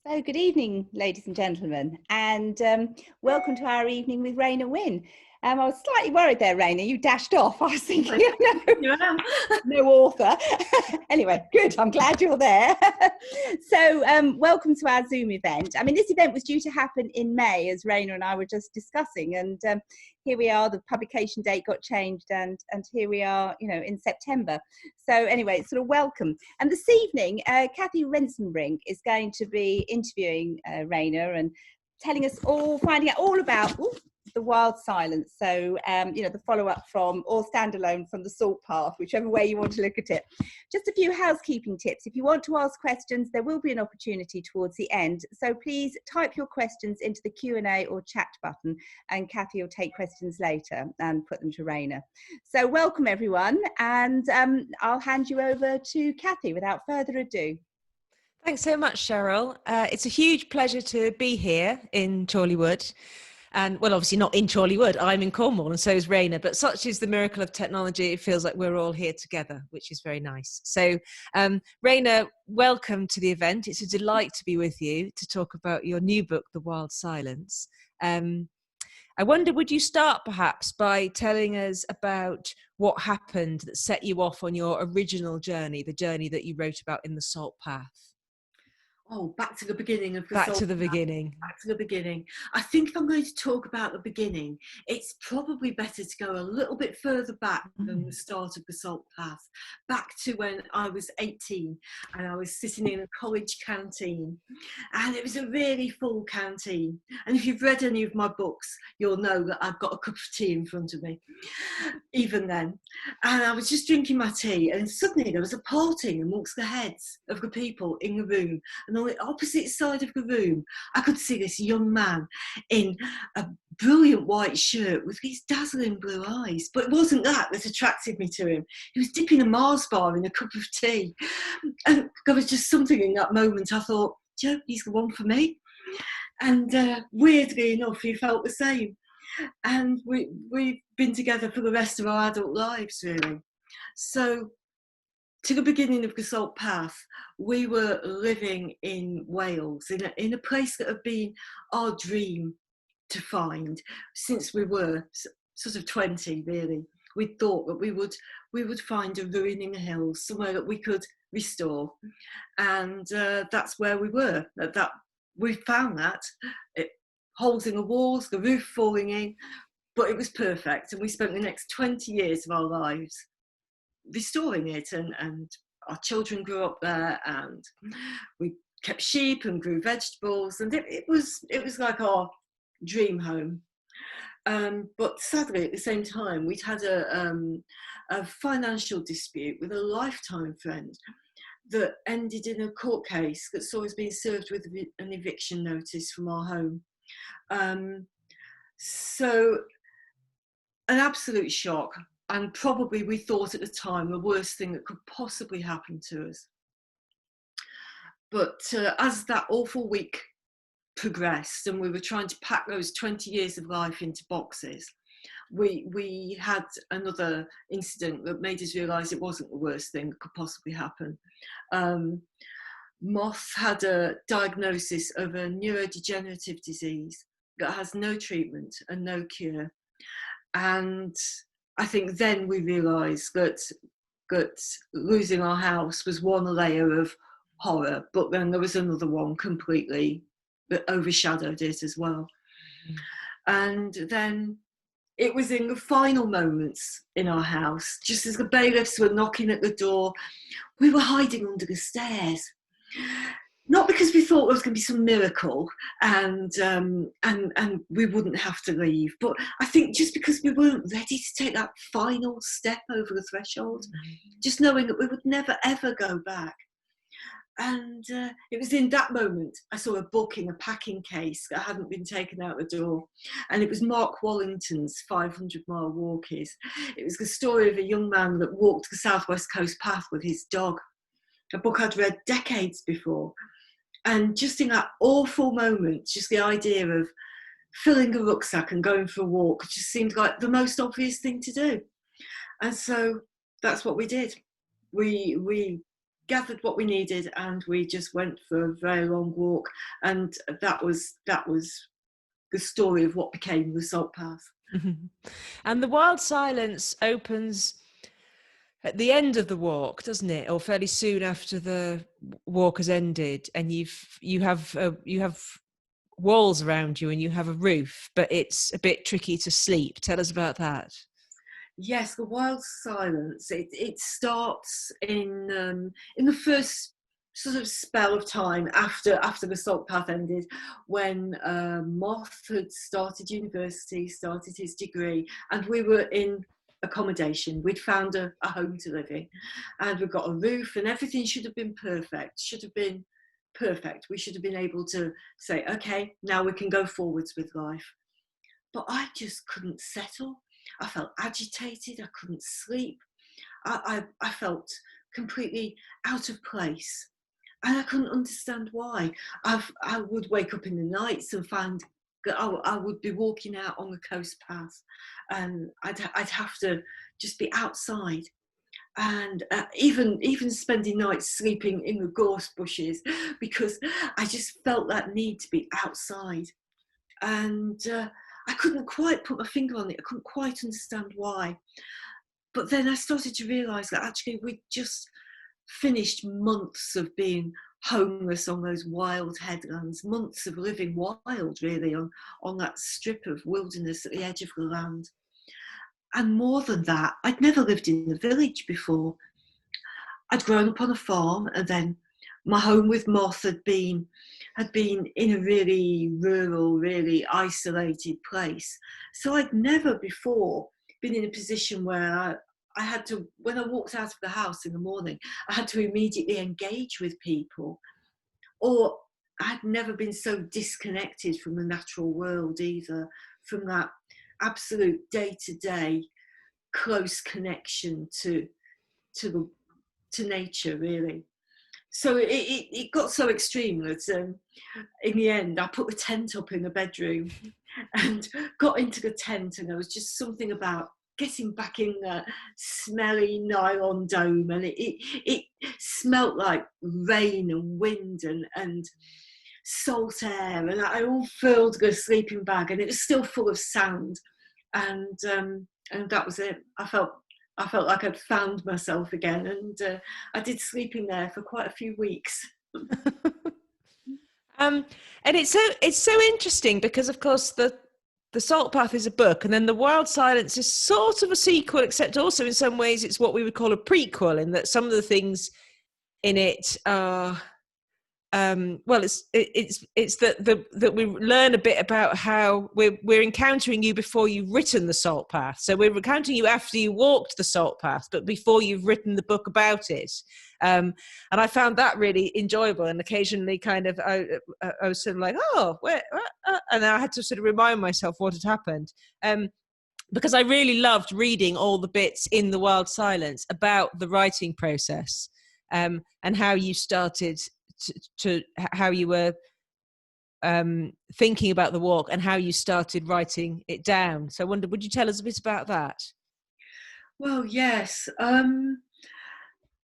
So good evening, ladies and gentlemen, and welcome to our evening with Raynor Winn. I was slightly worried there, Raynor, you dashed off. I was thinking, no author. Anyway, good, I'm glad you're there. So welcome to our Zoom event. I mean, this event was due to happen in May, as Raynor and I were just discussing, and here we are, the publication date got changed, and here we are, in September. So anyway, sort of welcome. And this evening, Kathy Rensenbrink is going to be interviewing Raynor and telling us finding out all about the wild silence. So, the follow-up from, or standalone from the Salt Path, whichever way you want to look at it. Just a few housekeeping tips. If you want to ask questions, there will be an opportunity towards the end. So please type your questions into the Q&A or chat button, and Kathy will take questions later and put them to Raynor. So welcome everyone, and I'll hand you over to Kathy without further ado. Thanks so much, Cheryl. It's a huge pleasure to be here in Chorleywood. And well, obviously not in Chorleywood, I'm in Cornwall and so is Raynor, but such is the miracle of technology, it feels like we're all here together, which is very nice. So Raynor, welcome to the event. It's a delight to be with you to talk about your new book, The Wild Silence. I wonder, would you start perhaps by telling us about what happened that set you off on your original journey, the journey that you wrote about in The Salt Path? Oh, back to the beginning of the Back to the beginning. Back to the beginning. I think if I'm going to talk about the beginning, it's probably better to go a little bit further back than the start of the Salt Path. Back to when I was 18 and I was sitting in a college canteen, and it was a really full canteen. And if you've read any of my books, you'll know that I've got a cup of tea in front of me, even then. And I was just drinking my tea, and suddenly there was a parting amongst the heads of the people in the room. And on the opposite side of the room, I could see this young man in a brilliant white shirt with these dazzling blue eyes. But it wasn't that attracted me to him. He was dipping a Mars bar in a cup of tea. And there was just something in that moment. I thought, Joe, he's the one for me. And weirdly enough, he felt the same. And we've been together for the rest of our adult lives, really. So, to the beginning of the Salt Path, we were living in Wales, in a place that had been our dream to find since we were sort of 20, really. We thought that we would find a ruin in the hills, somewhere that we could restore. And that's where we were. We found that. Holes in the walls, the roof falling in, but it was perfect. And we spent the next 20 years of our lives restoring it, and our children grew up there, and we kept sheep and grew vegetables, and it was like our dream home. But sadly, at the same time, we'd had a financial dispute with a lifetime friend that ended in a court case that saw us being served with an eviction notice from our home. So an absolute shock. And probably we thought at the time the worst thing that could possibly happen to us. But as that awful week progressed and we were trying to pack those 20 years of life into boxes, we had another incident that made us realise it wasn't the worst thing that could possibly happen. Moth had a diagnosis of a neurodegenerative disease that has no treatment and no cure. And I think then we realised that losing our house was one layer of horror, but then there was another one completely that overshadowed it as well. And then it was in the final moments in our house, just as the bailiffs were knocking at the door, we were hiding under the stairs. Not because we thought there was going to be some miracle and we wouldn't have to leave, but I think just because we weren't ready to take that final step over the threshold, just knowing that we would never ever go back. And it was in that moment I saw a book in a packing case that hadn't been taken out the door, and it was Mark Wallington's 500-Mile Walkies. It was the story of a young man that walked the Southwest Coast Path with his dog, a book I'd read decades before. And just in that awful moment, just the idea of filling a rucksack and going for a walk just seemed like the most obvious thing to do. And so that's what we did. We gathered what we needed, and we just went for a very long walk. And that was the story of what became the Salt Path. And the Wild Silence opens at the end of the walk, doesn't it, or fairly soon after the walk has ended, and you have walls around you and you have a roof, but it's a bit tricky to sleep. Tell us about that. Yes, the Wild Silence. It starts in the first sort of spell of time after the Salt Path ended, when Moth had started university, started his degree, and we were in accommodation. We'd found a home to live in, and we've got a roof, and everything should have been perfect. We should have been able to say, okay, now we can go forwards with life. But I just couldn't settle. I felt agitated. I couldn't sleep. I felt completely out of place, and I couldn't understand why. I would wake up in the nights and find that I would be walking out on the coast path, and I'd have to just be outside, and even spending nights sleeping in the gorse bushes, because I just felt that need to be outside. And I couldn't quite put my finger on it. I couldn't quite understand why. But then I started to realise that actually we'd just finished months of being homeless on those wild headlands, months of living wild, really, on that strip of wilderness at the edge of the land. And more than that, I'd never lived in a village before. I'd grown up on a farm, and then my home with Moth had been in a really rural, really isolated place. So I'd never before been in a position where I had to, when I walked out of the house in the morning, I had to immediately engage with people. Or I'd never been so disconnected from the natural world either, from that absolute day-to-day close connection to nature, really. So it got so extreme that in the end I put the tent up in the bedroom and got into the tent, and there was just something about getting back in that smelly nylon dome, and it smelt like rain and wind and salt air, and I all filled the sleeping bag, and it was still full of sand, and that was it. I felt like I'd found myself again, and I did sleeping there for quite a few weeks. And it's so interesting because, of course, the Salt Path is a book, and then the Wild Silence is sort of a sequel, except also in some ways it's what we would call a prequel, in that some of the things in it are it's that we learn a bit about how we're encountering you before you've written the Salt Path. So we're encountering you after you walked the Salt Path, but before you've written the book about it. And I found that really enjoyable. And occasionally, kind of, I was sort of like, oh, where? And I had to sort of remind myself what had happened. Because I really loved reading all the bits in the Wild Silence about the writing process, and how you started to how you were thinking about the walk and how you started writing it down. So I wonder, would you tell us a bit about that? Well, yes.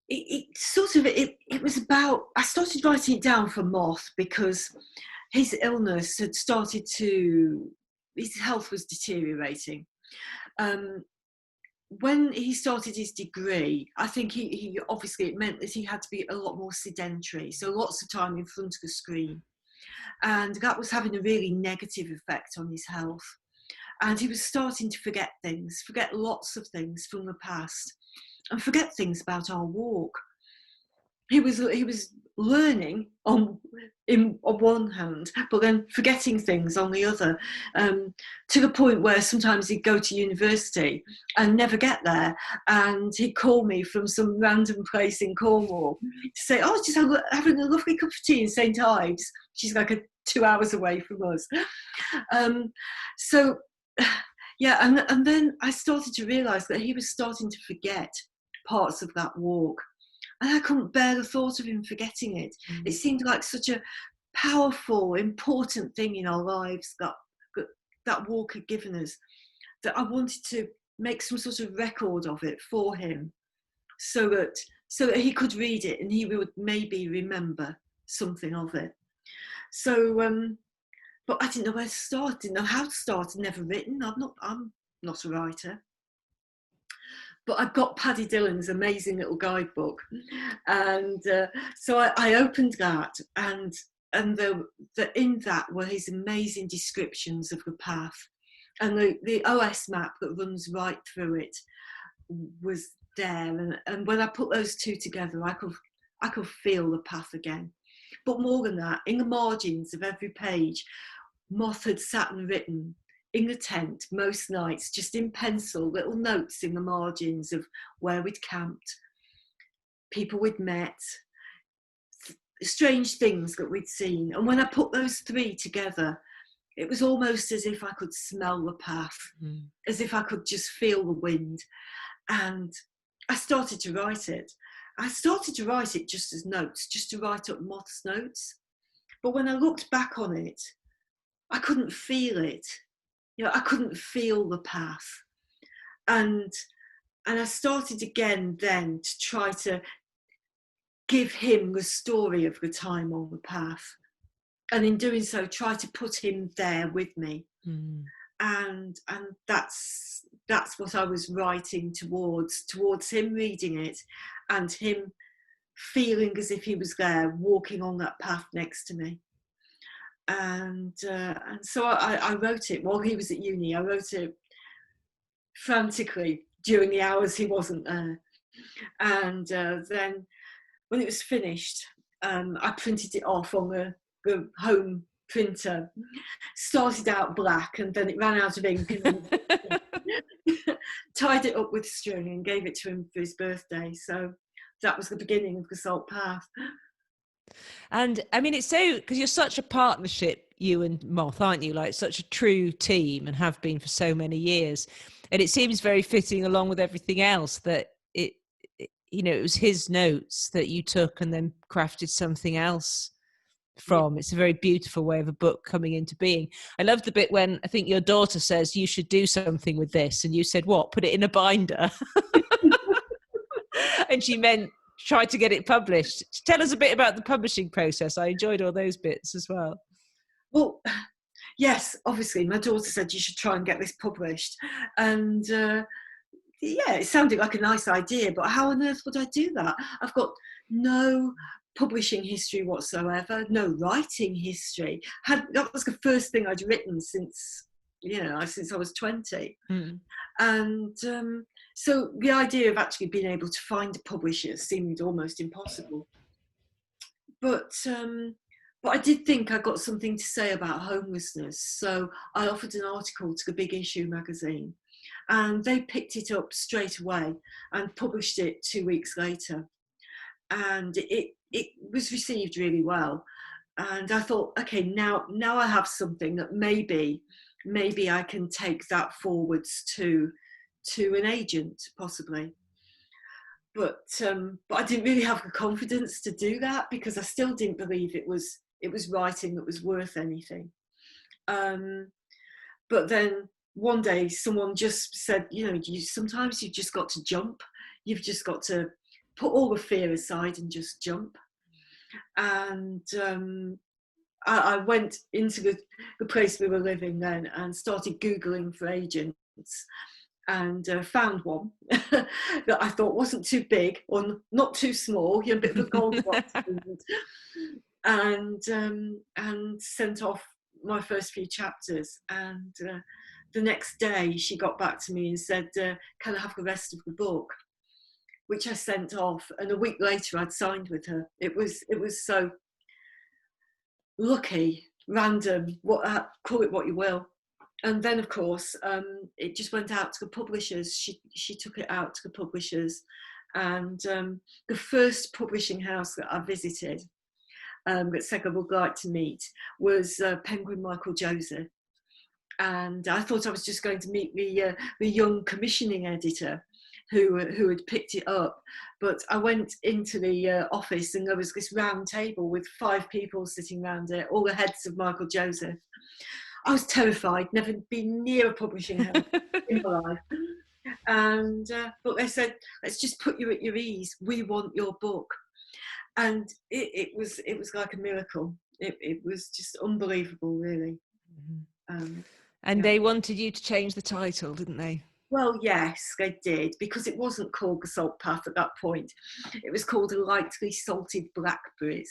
It was about, I started writing it down for Moth because his illness had started to, his health was deteriorating. When he started his degree, I think he obviously, it meant that he had to be a lot more sedentary, so lots of time in front of the screen, and that was having a really negative effect on his health. And he was starting to forget lots of things from the past, and forget things about our walk. He was learning on one hand, but then forgetting things on the other, to the point where sometimes he'd go to university and never get there, and he'd call me from some random place in Cornwall to say, oh, just having a lovely cup of tea in St Ives. She's like 2 hours away from us. Yeah, and then I started to realise that he was starting to forget parts of that walk. And I couldn't bear the thought of him forgetting it. It seemed like such a powerful, important thing in our lives that walk had given us, that I wanted to make some sort of record of it for him, so so that he could read it and he would maybe remember something of it. So, but I didn't know where to start, didn't know how to start, never written. I'm not a writer. But I got Paddy Dillon's amazing little guidebook, and so I opened that, and in that were his amazing descriptions of the path, and the OS map that runs right through it was there, and when I put those two together, I could feel the path again. But more than that, in the margins of every page, Moth had sat and written in the tent most nights, just in pencil, little notes in the margins of where we'd camped, people we'd met, strange things that we'd seen. And when I put those three together, it was almost as if I could smell the path, as if I could just feel the wind. And I started to write it. I started to write it just as notes, just to write up Moth's notes. But when I looked back on it, I couldn't feel it. You know, I couldn't feel the path. And I started again then to try to give him the story of the time on the path. And in doing so, try to put him there with me. And that's what I was writing towards him reading it and him feeling as if he was there walking on that path next to me. And so I wrote it while he was at uni. I wrote it frantically during the hours he wasn't there. And then when it was finished, I printed it off on the home printer. Started out black and then it ran out of ink. And tied it up with string and gave it to him for his birthday. So that was the beginning of the Salt Path. And I mean, it's so, because you're such a partnership, you and Moth, aren't you? Like such a true team and have been for so many years. And it seems very fitting along with everything else that it was his notes that you took and then crafted something else from. It's a very beautiful way of a book coming into being. I love the bit when I think your daughter says you should do something with this, and you said, what, put it in a binder? And she meant try to get it published. Tell us a bit about the publishing process. I enjoyed all those bits as well. Well, yes, obviously my daughter said you should try and get this published, and it sounded like a nice idea, but how on earth would I do that? I've got no publishing history whatsoever, no writing history. That was the first thing I'd written since I was 20. And so the idea of actually being able to find a publisher seemed almost impossible. But I did think I got something to say about homelessness, so I offered an article to the Big Issue magazine, and they picked it up straight away and published it 2 weeks later. And it was received really well. And I thought, okay, now I have something that maybe I can take that forwards to an agent, possibly. But I didn't really have the confidence to do that because I still didn't believe it was writing that was worth anything. But then one day someone just said, sometimes you've just got to jump. You've just got to put all the fear aside and just jump. And I went into the place we were living then and started Googling for agents, and found one that I thought wasn't too big or not too small, a bit of a Goldilocks, and sent off my first few chapters. And the next day she got back to me and said, can I have the rest of the book? Which I sent off, and a week later I'd signed with her. It was so lucky, random, call it what you will. And then of course it just went out to the publishers. She took it out to the publishers, and the first publishing house that I visited that Sega would like to meet was Penguin Michael Joseph. And I thought I was just going to meet the young commissioning editor who had picked it up, but I went into the office and there was this round table with 5 people sitting around it, all the heads of Michael Joseph. I was terrified, never been near a publishing house in my life. And but they said, let's just put you at your ease. We want your book. And it was like a miracle. It was just unbelievable, really. And Yeah. they wanted you to change the title, didn't they? Well, yes, they did, because it wasn't called The Salt Path at that point. It was called Lightly Salted Blackberries,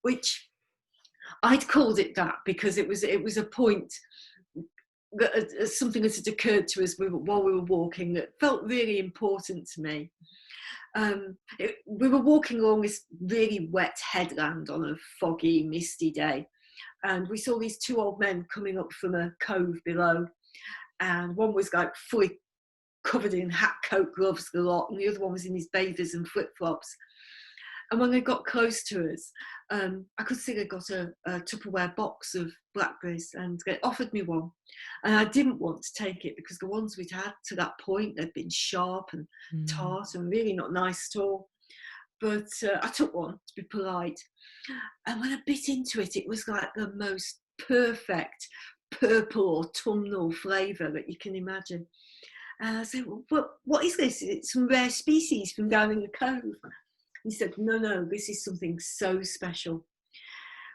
which I'd called it that because it was a point, that, something that had occurred to us while we were walking that felt really important to me. We were walking along this really wet headland on a foggy, misty day, and we saw these two old men coming up from a cove below, and one was like fully covered in hat, coat, gloves, the lot, and the other one was in his bathers and flip-flops. And when they got close to us, I could see they got a Tupperware box of blackberries, and they offered me one. And I didn't want to take it because the ones we'd had to that point, they'd been sharp and tart and really not nice at all. But I took one to be polite. And when I bit into it, it was like the most perfect purple autumnal flavour that you can imagine. And I said, well, what is this? It's some rare species from down in the cove. He said, no, this is something so special.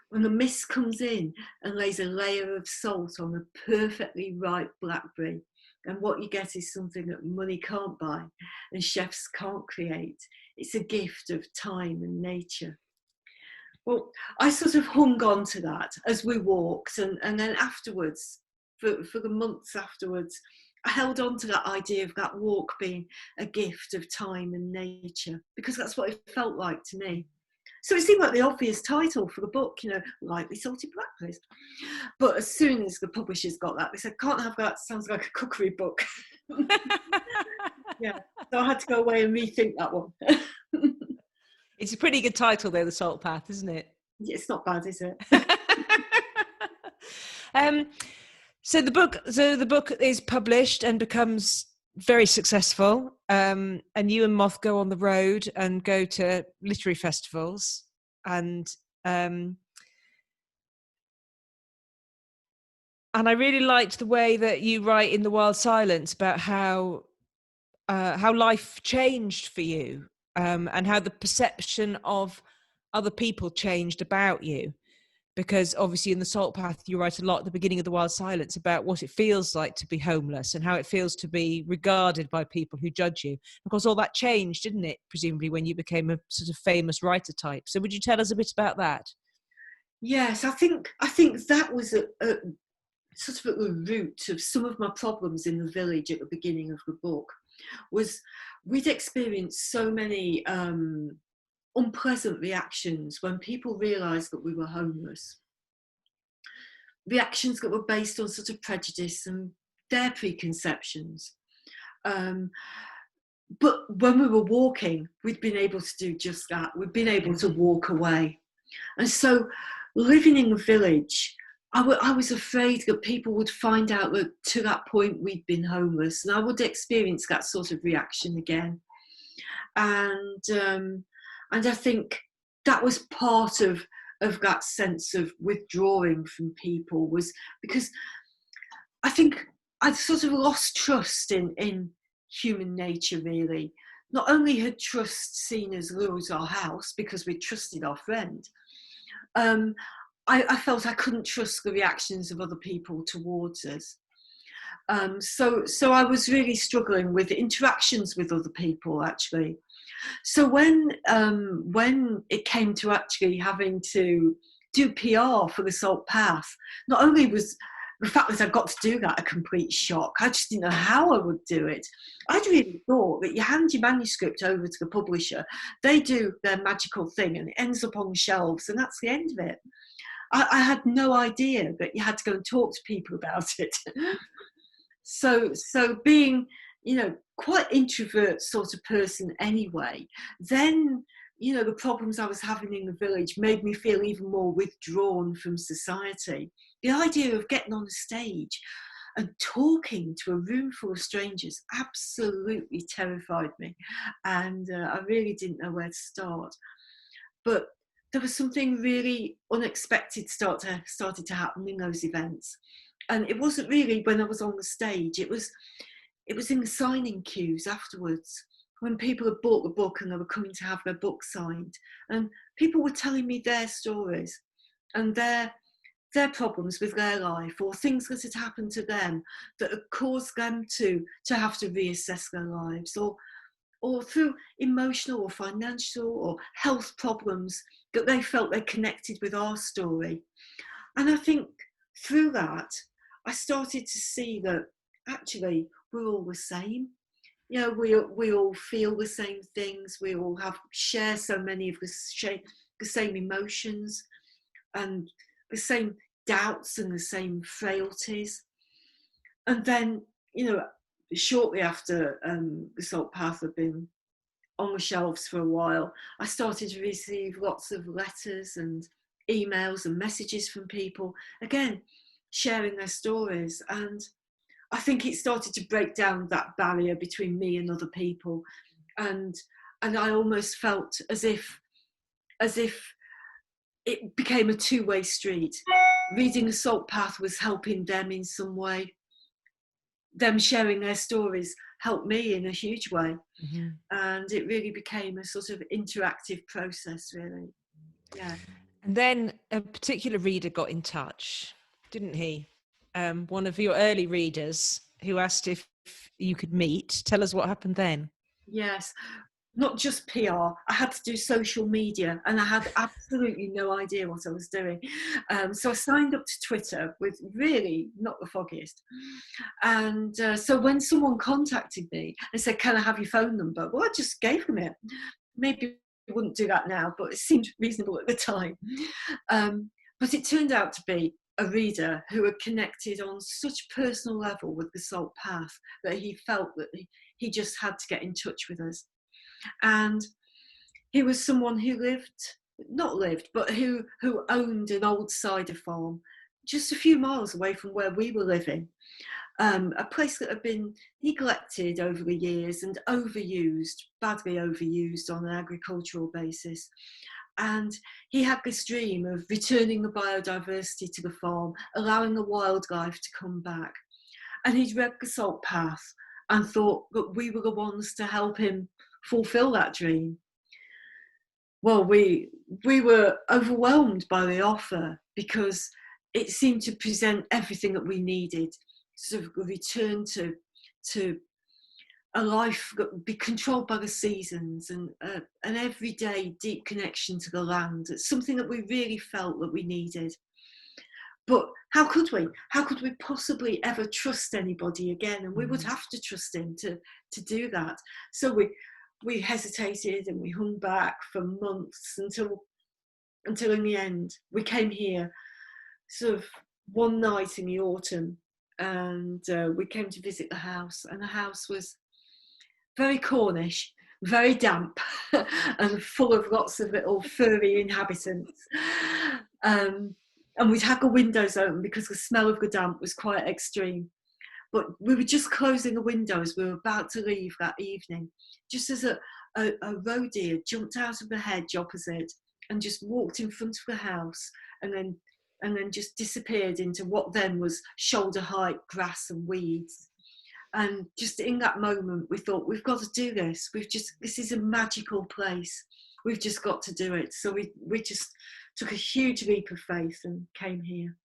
When the mist comes in and lays a layer of salt on a perfectly ripe blackberry, and what you get is something that money can't buy and chefs can't create. It's a gift of time and nature. Well, I sort of hung on to that as we walked, and then afterwards, for the months afterwards, I held on to that idea of that walk being a gift of time and nature, because that's what it felt like to me. So it seemed like the obvious title for the book, Lightly Salted Blackberries. But as soon as the publishers got that, they said, can't have that, sounds like a cookery book. Yeah, so I had to go away and rethink that one. It's a pretty good title though, The Salt Path, isn't it? Yeah, it's not bad, is it? So the book is published and becomes very successful. And you and Moth go on the road and go to literary festivals, and I really liked the way that you write in The Wild Silence about how life changed for you, and how the perception of other people changed about you. Because obviously in The Salt Path, you write a lot at the beginning of The Wild Silence about what it feels like to be homeless and how it feels to be regarded by people who judge you. Of course, all that changed, didn't it, presumably, when you became a sort of famous writer type. So would you tell us a bit about that? Yes, I think that was a sort of at the root of some of my problems in the village at the beginning of the book. Was we'd experienced so many unpleasant reactions when people realised that we were homeless. Reactions that were based on sort of prejudice and their preconceptions. But when we were walking, we'd been able to do just that. We'd been able to walk away. And so living in the village, I was afraid that people would find out that to that point we'd been homeless, and I would experience that sort of reaction again. And I think that was part of that sense of withdrawing from people, was because I think I'd sort of lost trust in human nature, really. Not only had trust seen us lose our house because we trusted our friend, I felt I couldn't trust the reactions of other people towards us. So I was really struggling with interactions with other people, actually. So when it came to actually having to do PR for The Salt Path, not only was the fact that I got to do that a complete shock, I just didn't know how I would do it. I'd really thought that you hand your manuscript over to the publisher, they do their magical thing and it ends up on the shelves and that's the end of it. I had no idea that you had to go and talk to people about it. So being, quite introvert sort of person anyway, then, the problems I was having in the village made me feel even more withdrawn from society. The idea of getting on a stage and talking to a room full of strangers absolutely terrified me. And I really didn't know where to start. But there was something really unexpected started to happen in those events. And it wasn't really when I was on the stage. It was it was in the signing queues afterwards, when people had bought the book and they were coming to have their book signed, and people were telling me their stories and their problems with their life, or things that had happened to them that had caused them to have to reassess their lives, or through emotional or financial or health problems that they felt they connected with our story. And I think through that, I started to see that actually we're all the same. You know, we all feel the same things. We all share so many of the same emotions and the same doubts and the same frailties. And then, you know, shortly after the Salt Path had been on the shelves for a while, I started to receive lots of letters and emails and messages from people, again, sharing their stories. And I think it started to break down that barrier between me and other people. And I almost felt as if it became a two-way street. Reading the Salt Path was helping them in some way. Them sharing their stories helped me in a huge way. Mm-hmm. And it really became a sort of interactive process, really. Yeah. And then a particular reader got in touch, didn't he? One of your early readers who asked if you could meet. Tell us what happened then. Yes. Not just PR, I had to do social media, and I had absolutely no idea what I was doing. So I signed up to Twitter with really not the foggiest. And so when someone contacted me and said, "Can I have your phone number?" Well, I just gave them it. Maybe I wouldn't do that now, but it seemed reasonable at the time. But it turned out to be a reader who had connected on such a personal level with the Salt Path that he felt that he just had to get in touch with us. And he was someone who who owned an old cider farm just a few miles away from where we were living, a place that had been neglected over the years and badly overused on an agricultural basis. And he had this dream of returning the biodiversity to the farm, allowing the wildlife to come back. And he'd read the Salt Path and thought that we were the ones to help him fulfill that dream. Well, we were overwhelmed by the offer because it seemed to present everything that we needed, sort of a return to a life that would be controlled by the seasons and an everyday deep connection to the land. It's something that we really felt that we needed. But how could we? How could we possibly ever trust anybody again? And we would have to trust him to do that. So we hesitated and we hung back for months until in the end we came here sort of one night in the autumn, and we came to visit the house, and the house was very Cornish, very damp and full of lots of little furry inhabitants. And we'd had the windows open because the smell of the damp was quite extreme. But we were just closing the windows. We were about to leave that evening, just as a roe deer jumped out of the hedge opposite and just walked in front of the house, and then just disappeared into what then was shoulder height grass and weeds. And just in that moment, we thought, we've got to do this. This is a magical place. We've just got to do it. So we just took a huge leap of faith and came here.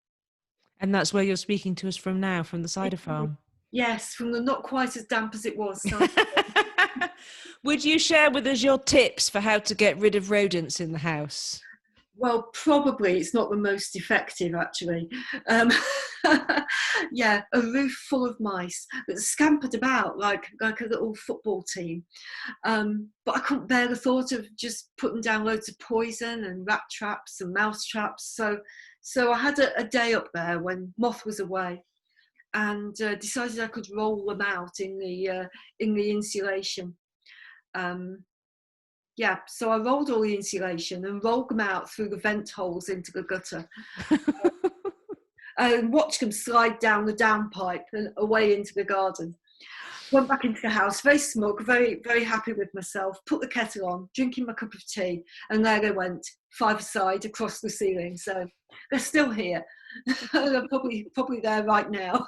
And that's where you're speaking to us from now, from the cider farm? Yes, from the not quite as damp as it was. Would you share with us your tips for how to get rid of rodents in the house? Well, probably it's not the most effective, actually. Yeah, a roof full of mice that scampered about like a little football team. But I couldn't bear the thought of just putting down loads of poison and rat traps and mouse traps. So I had a day up there when Moth was away, and decided I could roll them out in the insulation. Yeah, so I rolled all the insulation and rolled them out through the vent holes into the gutter. And watched them slide down the downpipe and away into the garden. Went back into the house, very smug, very, very happy with myself, put the kettle on, drinking my cup of tea, and there they went, 5-a-side across the ceiling. So they're still here. They're probably there right now.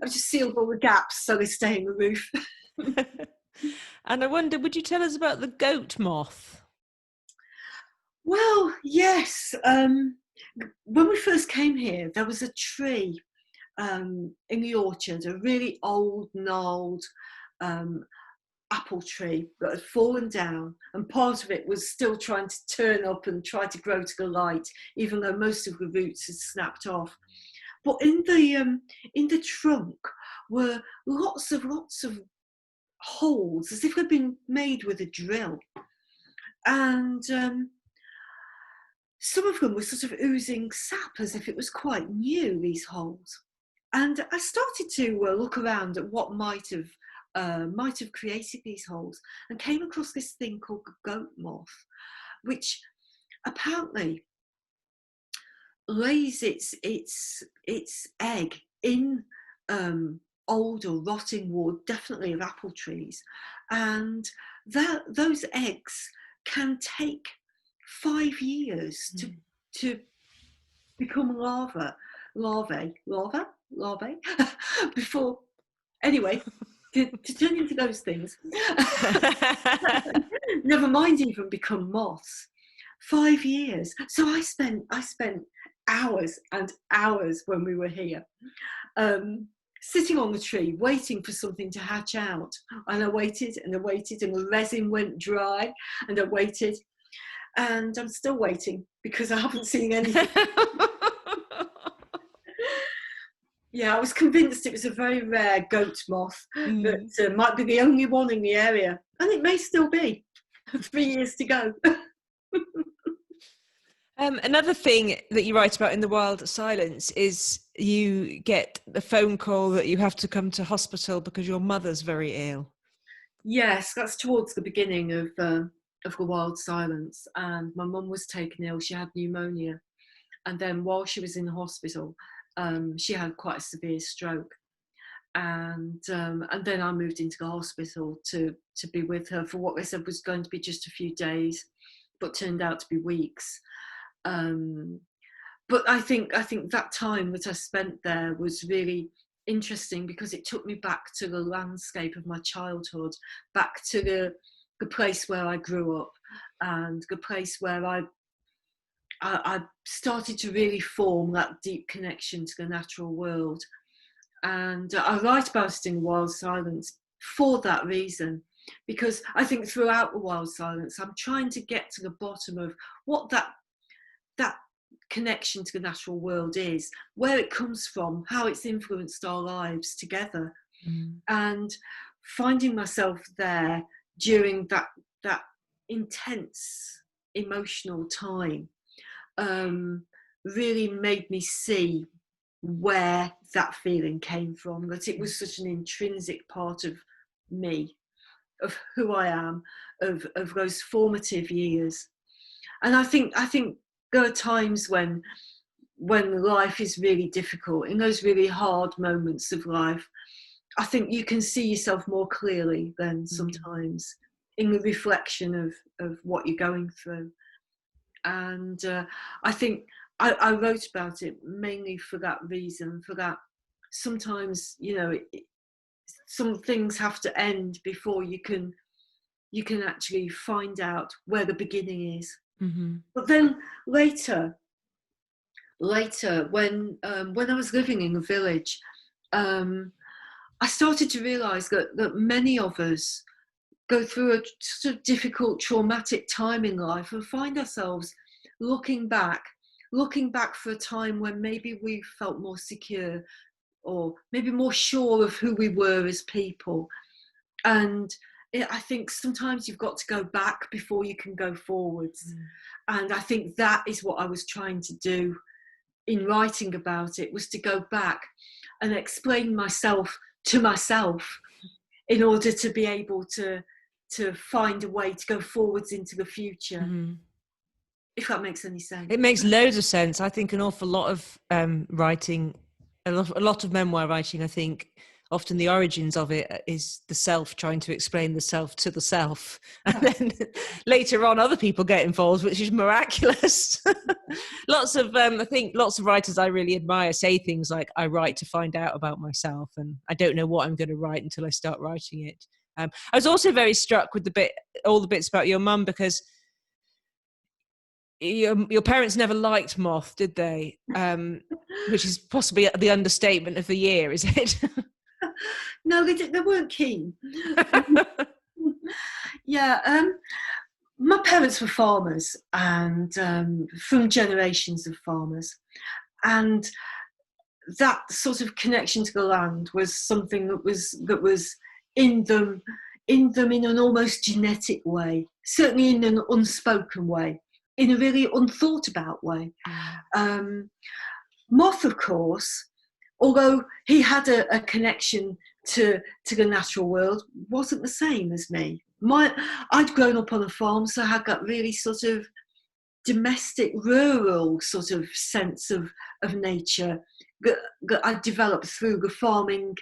I've just sealed all the gaps so they stay in the roof. And I wonder, would you tell us about the goat moth? Well, yes. When we first came here, there was a tree in the orchard, a really old, gnarled apple tree that had fallen down, and part of it was still trying to turn up and try to grow to the light, even though most of the roots had snapped off. But in the trunk were lots of holes, as if they'd been made with a drill, and some of them were sort of oozing sap as if it was quite new, these holes. And I started to look around at what might have created these holes, and came across this thing called the goat moth, which apparently lays its egg in old or rotting wood, definitely of apple trees, and those eggs can take 5 years to become larvae before, anyway, to turn into those things. Never mind even become moths. 5 years. So I spent hours and hours when we were here, sitting on the tree waiting for something to hatch out. And I waited and I waited, and the resin went dry, and I waited, and I'm still waiting because I haven't seen anything. Yeah, I was convinced it was a very rare goat moth that might be the only one in the area, and it may still be. 3 years to go. Another thing that you write about in The Wild Silence is you get a phone call that you have to come to hospital because your mother's very ill. Yes, that's towards the beginning of The Wild Silence, and my mum was taken ill. She had pneumonia, and then while she was in the hospital, she had quite a severe stroke, and then I moved into the hospital to be with her for what they said was going to be just a few days, but turned out to be weeks. But I think that time that I spent there was really interesting because it took me back to the landscape of my childhood, back to the place where I grew up, and the place where I started to really form that deep connection to the natural world. And I write about it in Wild Silence for that reason, because I think throughout the Wild Silence I'm trying to get to the bottom of what that connection to the natural world is, where it comes from, how it's influenced our lives together, and finding myself there during that intense emotional time really made me see where that feeling came from, that it was such an intrinsic part of me, of who I am, of those formative years. And I think there are times when life is really difficult, in those really hard moments of life, I think you can see yourself more clearly than sometimes in the reflection of what you're going through. And I think I wrote about it mainly for that reason, for that sometimes, some things have to end before you can actually find out where the beginning is. But then later when I was living in a village, I started to realise that many of us go through a sort of difficult, traumatic time in life and find ourselves looking back for a time when maybe we felt more secure, or maybe more sure of who we were as people. And I think sometimes you've got to go back before you can go forwards. And I think that is what I was trying to do in writing about it, was to go back and explain myself to myself in order to be able to find a way to go forwards into the future. If that makes any sense. It makes loads of sense. I think an awful lot of writing, a lot of memoir writing, I think, often the origins of it is the self trying to explain the self to the self. And then later on, other people get involved, which is miraculous. I think lots of writers I really admire say things like, I write to find out about myself, and I don't know what I'm going to write until I start writing it. I was also very struck with all the bits about your mum, because your parents never liked Moth, did they? Which is possibly the understatement of the year, is it? No, they weren't keen. Yeah, my parents were farmers, and from generations of farmers, and that sort of connection to the land was something that was in them in an almost genetic way, certainly in an unspoken way, in a really unthought about way. Moth, of course, although he had a connection to the natural world, wasn't the same as me. I'd grown up on a farm, so I had that really sort of domestic, rural sort of sense of nature that I developed through the farming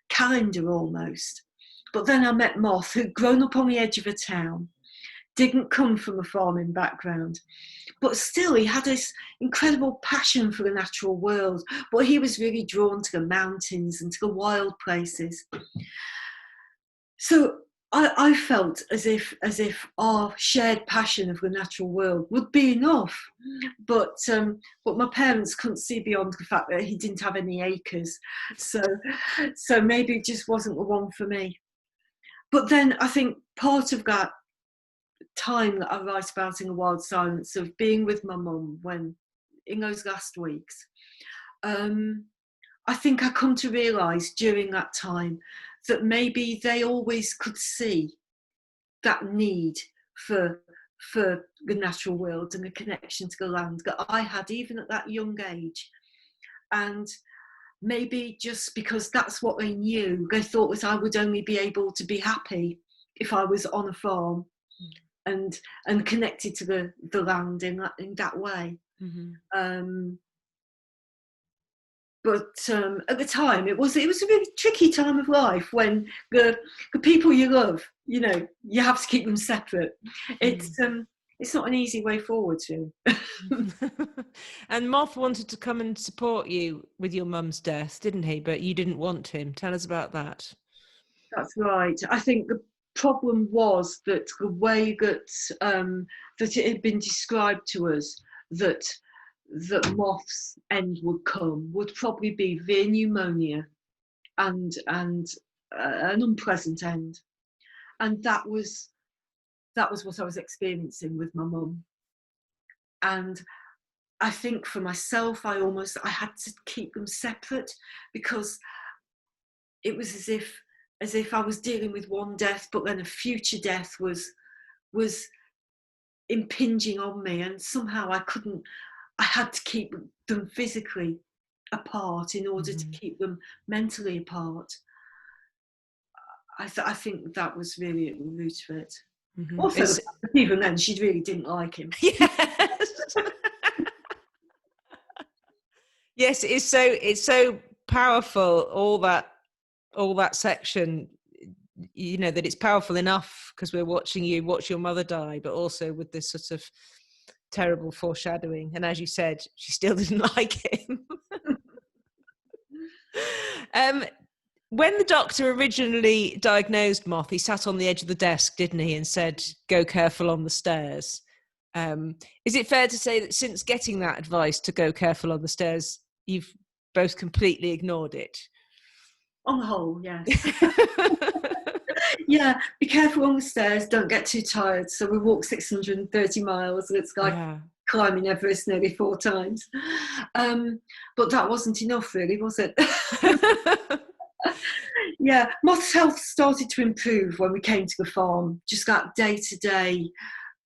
calendar almost. But then I met Moth, who'd grown up on the edge of a town, didn't come from a farming background, but still he had this incredible passion for the natural world, but he was really drawn to the mountains and to the wild places. So I felt as if our shared passion of the natural world would be enough, but my parents couldn't see beyond the fact that he didn't have any acres, so maybe it just wasn't the one for me. But then I think part of that time that I write about in The Wild Silence, of being with my mum when in those last weeks, I think I come to realise during that time that maybe they always could see that need for the natural world and the connection to the land that I had even at that young age. And maybe just because that's what they knew, they thought that I would only be able to be happy if I was on a farm and connected to the land in that way. Mm-hmm. But at the time, it was a really tricky time of life when the people you love, you have to keep them separate. It's not an easy way forward to. And Moth wanted to come and support you with your mum's death, didn't he? But you didn't want him. Tell us about that. That's right. I think the problem was that the way that that it had been described to us, that Moth's end would probably be via pneumonia and an unpleasant end, and that was what I was experiencing with my mum. And I think for myself, I had to keep them separate, because it was as if I was dealing with one death, but then a future death was impinging on me, and somehow I had to keep them physically apart in order to keep them mentally apart. I think that was really at the root of it. Mm-hmm. Also, even then, she really didn't like him. Yes. Yes, it's so powerful. All that section, that it's powerful enough because we're watching you watch your mother die, but also with this sort of terrible foreshadowing. And as you said, she still didn't like him. When the doctor originally diagnosed Moth, he sat on the edge of the desk, didn't he, and said, "Go careful on the stairs." Is it fair to say that since getting that advice to go careful on the stairs, you've both completely ignored it? On the whole, yes. Yeah, be careful on the stairs, don't get too tired. So we walked 630 miles, and it's like climbing Everest nearly 4 times. But that wasn't enough, really, was it? Yeah, Moth's health started to improve when we came to the farm. Just that day-to-day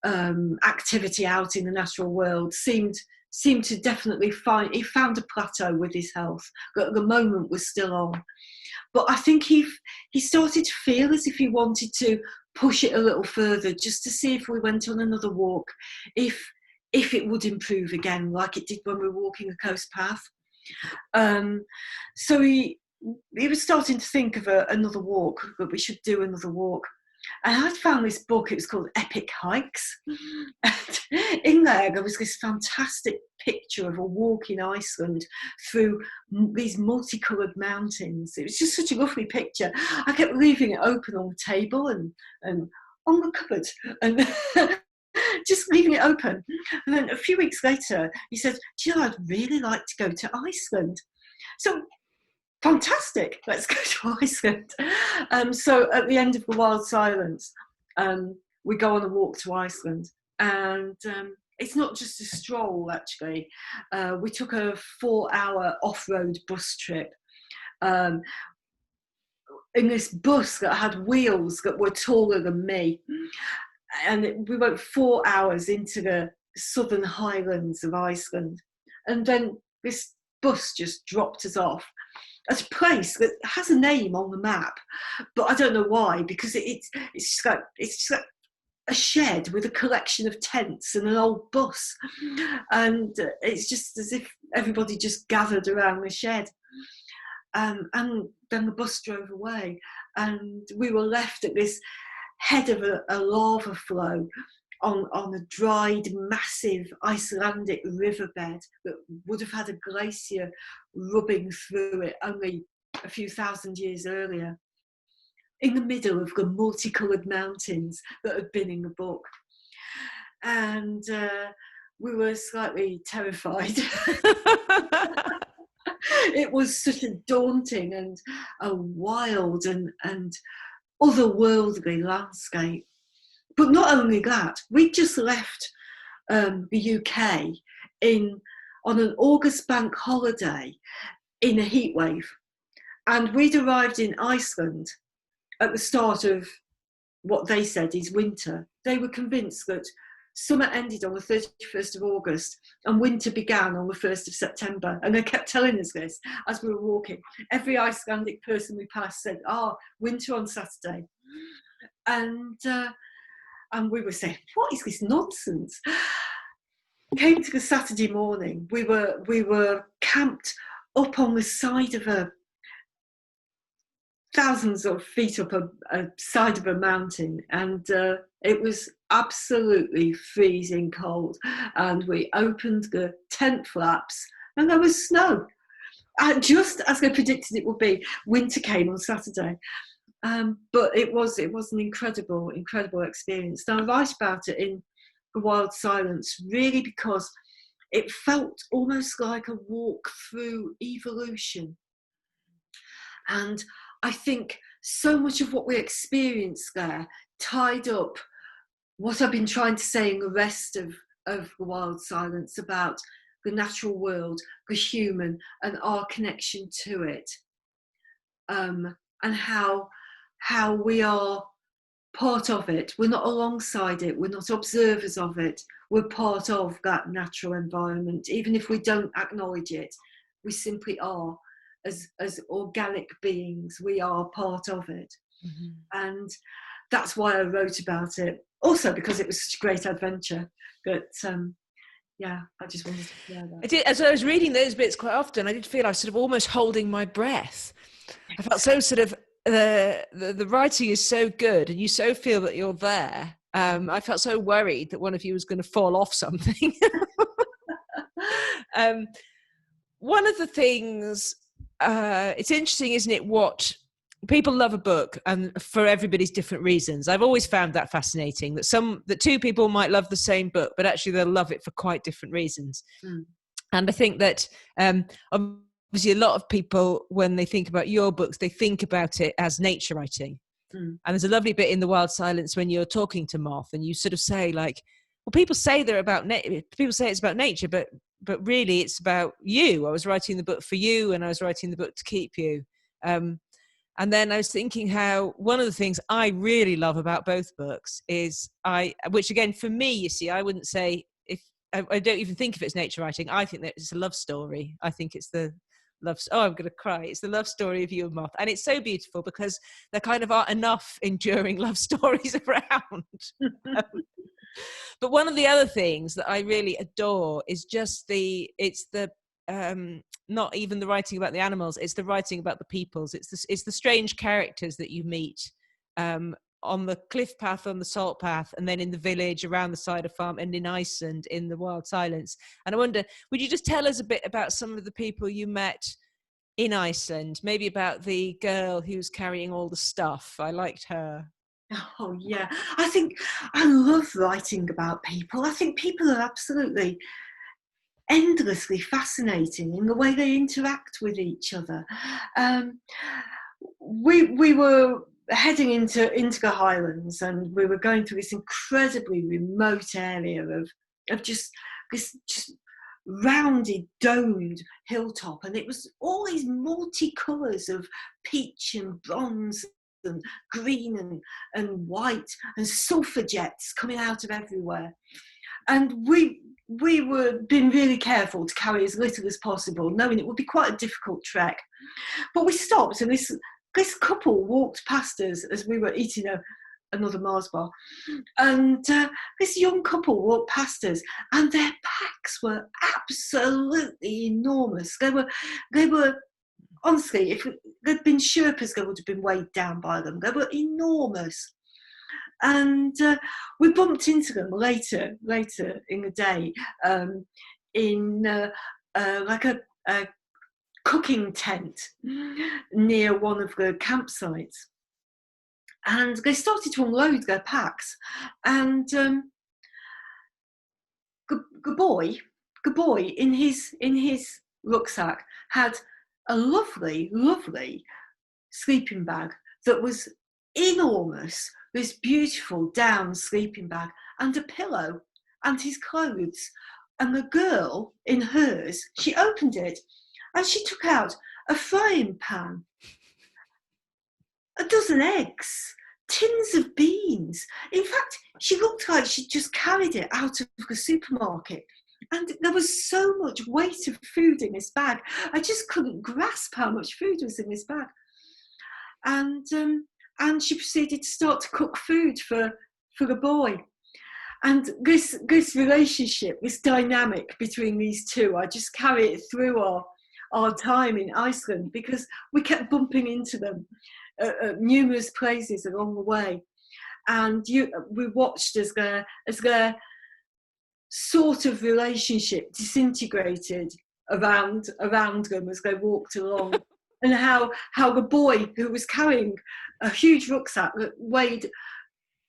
activity out in the natural world seemed to definitely he found a plateau with his health. But at the moment was still on. But I think he started to feel as if he wanted to push it a little further, just to see if we went on another walk, if it would improve again, like it did when we were walking the coast path. So we were starting to think of another walk, that we should do another walk. And I'd found this book, it was called Epic Hikes. And in there was this fantastic picture of a walk in Iceland through these multicoloured mountains. It was just such a lovely picture. I kept leaving it open on the table and on the cupboard, and just leaving it open. And then a few weeks later, he said, do you know, I'd really like to go to Iceland. So, fantastic, let's go to Iceland. So at the end of the Wild Silence, we go on a walk to Iceland. And it's not just a stroll, actually. We took a 4-hour off-road bus trip in this bus that had wheels that were taller than me. And we went 4 hours into the southern highlands of Iceland. And then this bus just dropped us off at a place that has a name on the map, but I don't know why, because it's just like a shed with a collection of tents and an old bus, and it's just as if everybody just gathered around the shed. And then the bus drove away, and we were left at this head of a lava flow on a dried, massive Icelandic riverbed that would have had a glacier rubbing through it only a few thousand years earlier, in the middle of the multicoloured mountains that had been in the book. And we were slightly terrified. It was such a daunting and a wild and otherworldly landscape. But not only that, we just left the UK on an August bank holiday in a heatwave. And we'd arrived in Iceland at the start of what they said is winter. They were convinced that summer ended on the 31st of August and winter began on the 1st of September. And they kept telling us this as we were walking. Every Icelandic person we passed said, winter on Saturday. And we were saying, what is this nonsense? Came to the Saturday morning. We were camped up on the side of thousands of feet up a side of a mountain, and it was absolutely freezing cold. And we opened the tent flaps, and there was snow. And just as I predicted it would be, winter came on Saturday. But it was an incredible experience. And I write about it in The Wild Silence, really because it felt almost like a walk through evolution. And I think so much of what we experienced there tied up what I've been trying to say in the rest of The Wild Silence about the natural world, the human, and our connection to it. And how we are part of it. We're not alongside it. We're not observers of it. We're part of that natural environment. Even if we don't acknowledge it, we simply are. As organic beings, we are part of it. Mm-hmm. And that's why I wrote about it. Also because it was such a great adventure. But I just wanted to share that. I did, as I was reading those bits quite often, I did feel I was sort of almost holding my breath. I felt so sort of, the writing is so good and you so feel that you're there. I felt so worried that one of you was going to fall off something. One of the things, it's interesting, isn't it, what people love a book, and for everybody's different reasons. I've always found that fascinating, that two people might love the same book, but actually they'll love it for quite different reasons. And I think that obviously a lot of people, when they think about your books, they think about it as nature writing. And there's a lovely bit in The Wild Silence when you're talking to Moth and you sort of say, like, well, people say they're about people say it's about nature, but really it's about you. I was writing the book for you, and I was writing the book to keep you. And then I was thinking how one of the things I really love about both books is which again, for me, you see, I wouldn't say, I don't even think if it's nature writing. I think that it's a love story. I think it's the I'm going to cry. It's the love story of you and Moth. And it's so beautiful because there kind of aren't enough enduring love stories around. But one of the other things that I really adore is just it's the not even the writing about the animals, it's the writing about the peoples. It's the strange characters that you meet on the cliff path, on the salt path, and then in the village, around the cider farm, and in Iceland in the Wild Silence. And I wonder, would you just tell us a bit about some of the people you met in Iceland, maybe about the girl who's carrying all the stuff? I liked her. Oh yeah, I think I love writing about people. I think people are absolutely endlessly fascinating in the way they interact with each other. We were heading into the Highlands, and we were going through this incredibly remote area of just this rounded, domed hilltop, and it was all these multicolours of peach and bronze and green and white and sulphur jets coming out of everywhere. And we were being really careful to carry as little as possible, knowing it would be quite a difficult trek. But we stopped, and this couple walked past us as we were eating another Mars bar, and this young couple walked past us, and their packs were absolutely enormous. They were honestly, if there'd been Sherpas, they would have been weighed down by them. They were enormous. And we bumped into them later in the day in like a cooking tent near one of the campsites. And they started to unload their packs. And the boy in his rucksack had a lovely sleeping bag that was enormous, this beautiful down sleeping bag, and a pillow and his clothes. And the girl in hers, she opened it and she took out a frying pan, a dozen eggs, tins of beans. In fact, she looked like she'd just carried it out of the supermarket. And there was so much weight of food in this bag. I just couldn't grasp how much food was in this bag. And she proceeded to start to cook food for the boy. And this relationship, this dynamic between these two, I just carry it through our time in Iceland, because we kept bumping into them at numerous places along the way. And we watched as their sort of relationship disintegrated around them as they walked along. And how the boy, who was carrying a huge rucksack that weighed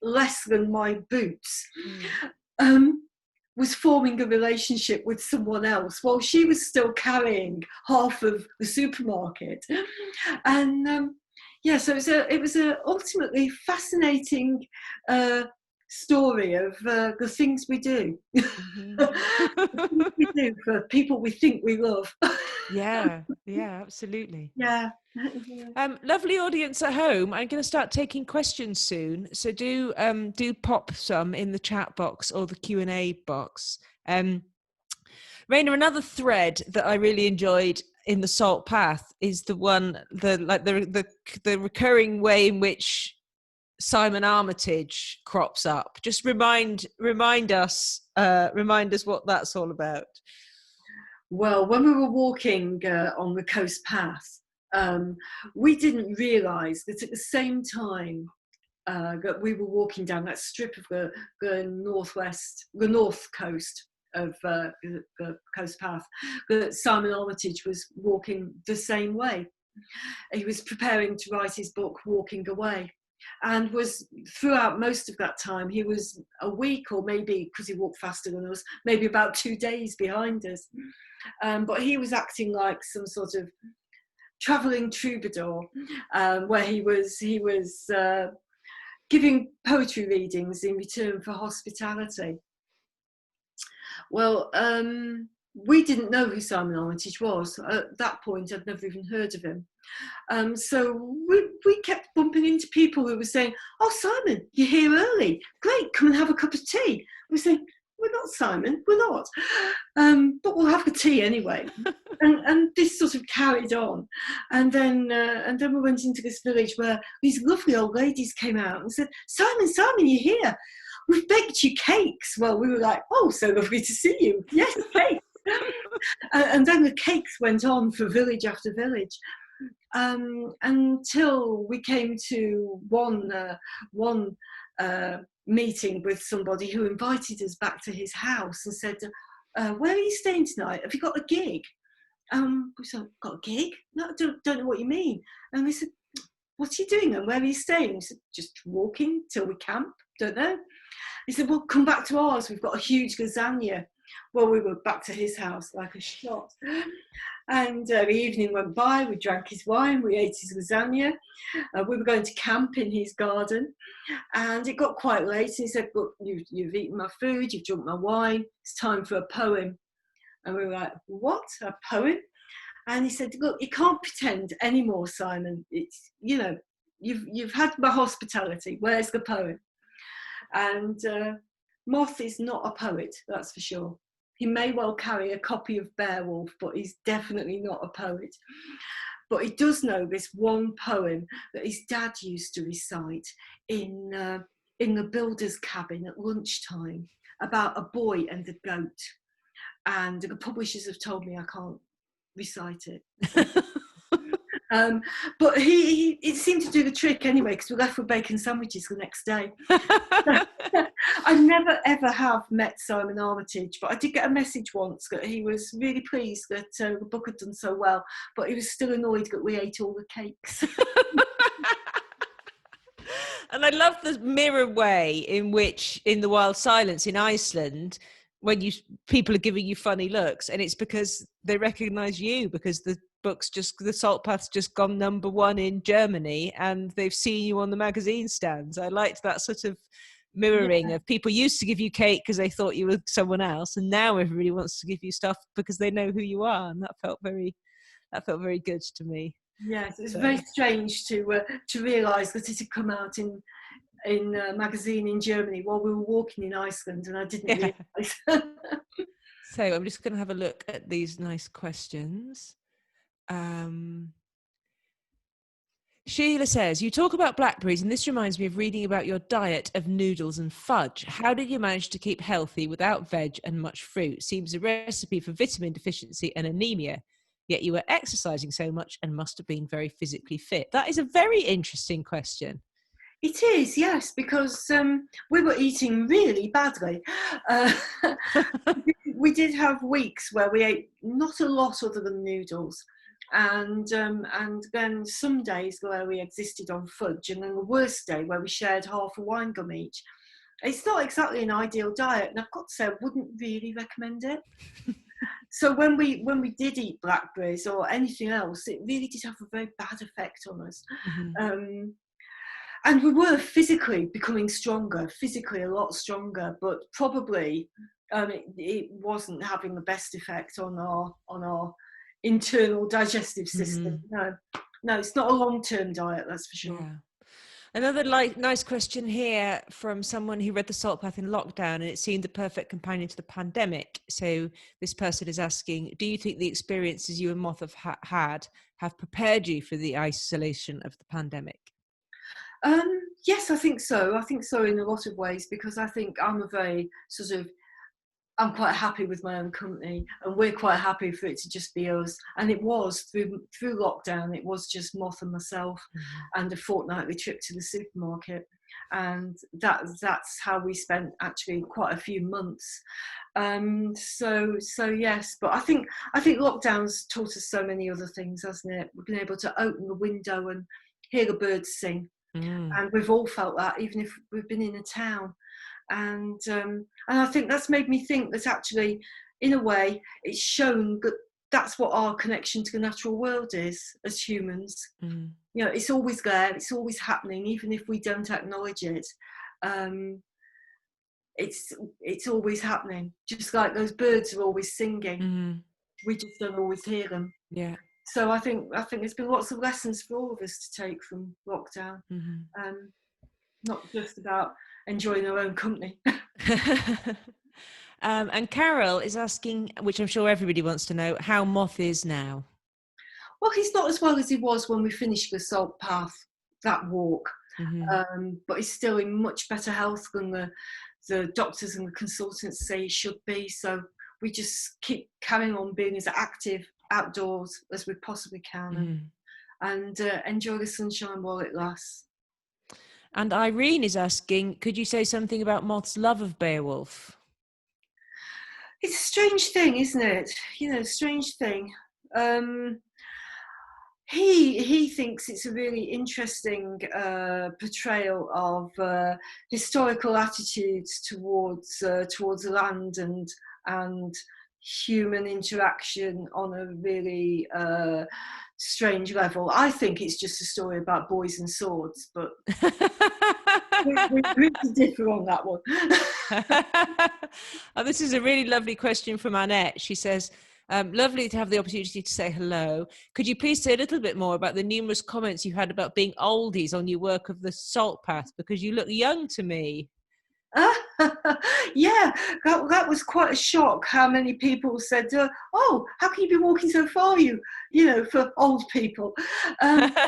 less than my boots, was forming a relationship with someone else while she was still carrying half of the supermarket. And so it was a ultimately fascinating story of the things we do. We do for people we think we love. Yeah, absolutely. Yeah. Lovely audience at home. I'm going to start taking questions soon, so do pop some in the chat box or the Q&A box. Raynor, another thread that I really enjoyed in the Salt Path is the recurring way in which Simon Armitage crops up. Just remind us what that's all about. Well, when we were walking on the coast path, we didn't realise that at the same time that we were walking down that strip of the north coast of the coast path, that Simon Armitage was walking the same way. He was preparing to write his book, Walking Away, and was throughout most of that time, he was a week, or maybe, because he walked faster than us, maybe about 2 days behind us. But he was acting like some sort of travelling troubadour, where he was giving poetry readings in return for hospitality. Well, we didn't know who Simon Armitage was. At that point, I'd never even heard of him. So we kept bumping into people who were saying, "Oh, Simon, you're here early. Great, come and have a cup of tea." We say, "We're not Simon, we're not. But we'll have the tea anyway." and this sort of carried on. And then we went into this village where these lovely old ladies came out and said, "Simon, you're here. We've baked you cakes." Well, we were like, "Oh, so lovely to see you. Yes, cakes." And then the cakes went on for village after village, until we came to one meeting with somebody who invited us back to his house and said, where are you staying tonight? Have you got a gig? We said, got a gig? No, I don't know what you mean. And we said, what are you doing and where are you staying? He said, just walking till we camp, don't know. He said, well, come back to ours, we've got a huge lasagna. Well, we were back to his house like a shot. And the evening went by, we drank his wine, we ate his lasagna. We were going to camp in his garden. And it got quite late. And he said, look, you've eaten my food, you've drunk my wine, it's time for a poem. And we were like, what, a poem? And he said, look, you can't pretend anymore, Simon. It's, you know, you've had my hospitality, where's the poem? And Moth is not a poet, that's for sure. He may well carry a copy of Beowulf, but he's definitely not a poet. But he does know this one poem that his dad used to recite in the builder's cabin at lunchtime about a boy and a goat. And the publishers have told me I can't recite it. But it seemed to do the trick anyway, because we left with bacon sandwiches the next day. I never ever have met Simon Armitage, but I did get a message once that he was really pleased that the book had done so well, but he was still annoyed that we ate all the cakes. And I love the mirror way in which, in The Wild Silence in Iceland, when people are giving you funny looks, and it's because they recognise you, because the Salt Path's just gone #1 in Germany, and they've seen you on the magazine stands. I liked that sort of mirroring of people used to give you cake because they thought you were someone else, and now everybody wants to give you stuff because they know who you are, and that felt very good to me. Yes, it's very strange to realise that it had come out in a magazine in Germany while we were walking in Iceland, and I didn't realise. So I'm just going to have a look at these nice questions. Sheila says, you talk about blackberries, and this reminds me of reading about your diet of noodles and fudge. How did you manage to keep healthy without veg and much fruit? Seems a recipe for vitamin deficiency and anemia. Yet you were exercising so much and must have been very physically fit. That is a very interesting question. It is, yes, because we were eating really badly. We did have weeks where we ate not a lot other than noodles, and then some days where we existed on fudge, and then the worst day where we shared half a wine gum each. It's not exactly an ideal diet, and I've got to say I wouldn't really recommend it. So when we did eat blackberries or anything else, it really did have a very bad effect on us. Mm-hmm. And we were physically becoming stronger, physically a lot stronger, but probably it wasn't having the best effect on our internal digestive system. Mm-hmm. No, it's not a long-term diet, that's for sure. Yeah. Another nice question here from someone who read The Salt Path in lockdown, and it seemed the perfect companion to the pandemic. So this person is asking, do you think the experiences you and Moth have prepared you for the isolation of the pandemic? Yes, I think so. I think so in a lot of ways, because I think I'm quite happy with my own company, and we're quite happy for it to just be us. And it was through lockdown, it was just Moth and myself, and a fortnightly trip to the supermarket. And that's how we spent actually quite a few months. So yes, but I think lockdown's taught us so many other things, hasn't it? We've been able to open the window and hear the birds sing. And we've all felt that, even if we've been in a town. And I think that's made me think that actually, in a way, it's shown that that's what our connection to the natural world is as humans. You know, it's always there, it's always happening, even if we don't acknowledge it. It's always happening, just like those birds are always singing. We just don't always hear them. Yeah. So I think there's been lots of lessons for all of us to take from lockdown. Not just about enjoying our own company. And Carol is asking, which I'm sure everybody wants to know, how Moth is now. Well, he's not as well as he was when we finished the Salt Path, that walk. But he's still in much better health than the doctors and the consultants say he should be. So we just keep carrying on being as active outdoors as we possibly can, and enjoy the sunshine while it lasts. And Irene is asking, could you say something about Moth's love of Beowulf? It's a strange thing, isn't it? Strange thing. He thinks it's a really interesting portrayal of historical attitudes towards land and human interaction on a really strange level. I think it's just a story about boys and swords, but we differ on that one. Oh, this is a really lovely question from Annette. She says, lovely to have the opportunity to say hello. Could you please say a little bit more about the numerous comments you had about being oldies on your work of the Salt Path, because you look young to me? Yeah, that was quite a shock. How many people said, "Oh, how can you be walking so far? For old people." That